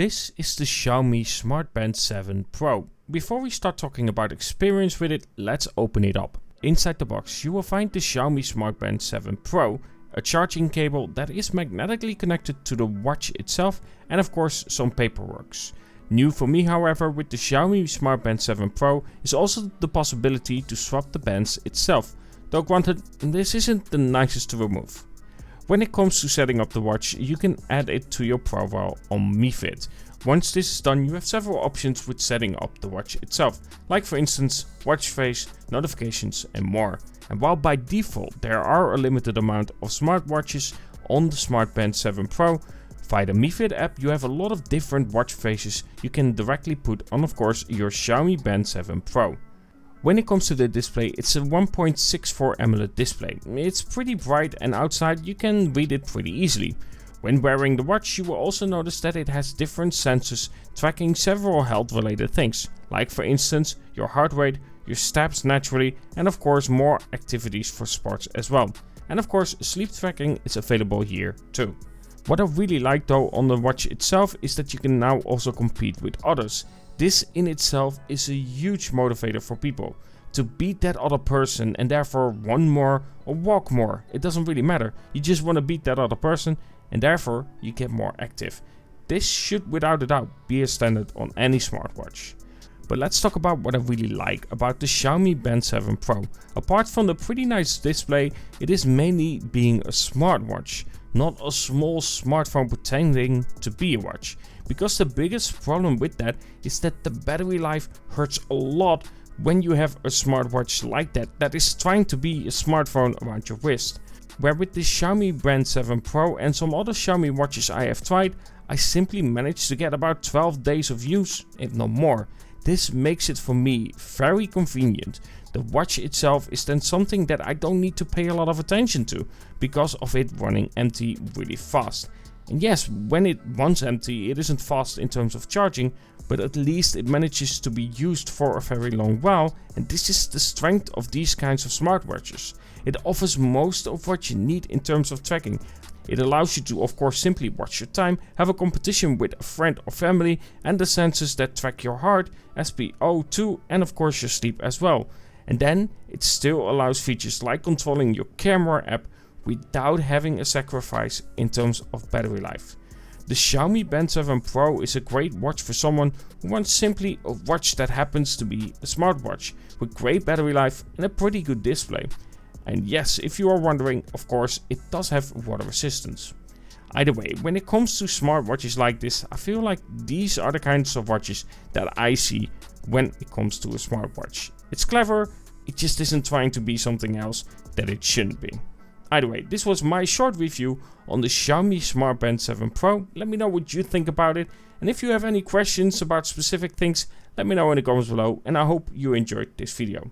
This is the Xiaomi Smart Band 7 Pro. Before we start talking about experience with it, let's open it up. Inside the box you will find the Xiaomi Smart Band 7 Pro, a charging cable that is magnetically connected to the watch itself, and of course some paperwork. New for me, however, with the Xiaomi Smart Band 7 Pro is also the possibility to swap the bands itself, though granted this isn't the nicest to remove. When it comes to setting up the watch, you can add it to your profile on Mi Fit. Once this is done, you have several options with setting up the watch itself, like for instance watch face, notifications and more. And while by default there are a limited amount of smartwatches on the Smart Band 7 Pro, via the Mi Fit app you have a lot of different watch faces you can directly put on, of course, your Xiaomi Band 7 Pro. When it comes to the display, it's a 1.64 AMOLED display. It's pretty bright and outside you can read it pretty easily. When wearing the watch you will also notice that it has different sensors tracking several health related things, like for instance your heart rate, your steps naturally, and of course more activities for sports as well. And of course sleep tracking is available here too. What I really like though on the watch itself is that you can now also compete with others. This in itself is a huge motivator for people to beat that other person and therefore run more or walk more. It doesn't really matter. You just want to beat that other person and therefore you get more active. This should without a doubt be a standard on any smartwatch. But let's talk about what I really like about the Xiaomi Band 7 Pro. Apart from the pretty nice display, it is mainly being a smartwatch, not a small smartphone pretending to be a watch. Because the biggest problem with that is that the battery life hurts a lot when you have a smartwatch like that is trying to be a smartphone around your wrist. Where with the Xiaomi Band 7 Pro and some other Xiaomi watches I have tried, I simply managed to get about 12 days of use, if not more. This makes it for me very convenient. The watch itself is then something that I don't need to pay a lot of attention to because of it running empty really fast. And yes, when it runs empty it isn't fast in terms of charging, but at least it manages to be used for a very long while, and this is the strength of these kinds of smartwatches. It offers most of what you need in terms of tracking. It allows you to of course simply watch your time, have a competition with a friend or family, and the sensors that track your heart, SpO2 and of course your sleep as well. And then it still allows features like controlling your camera app without having a sacrifice in terms of battery life. The Xiaomi Band 7 Pro is a great watch for someone who wants simply a watch that happens to be a smartwatch with great battery life and a pretty good display. And yes, if you are wondering, of course it does have water resistance. Either way, when it comes to smartwatches like this, I feel like these are the kinds of watches that I see when it comes to a smartwatch. It's clever, it just isn't trying to be something else that it shouldn't be. Either way, this was my short review on the Xiaomi Smart Band 7 Pro. Let me know what you think about it, and if you have any questions about specific things, let me know in the comments below, and I hope you enjoyed this video.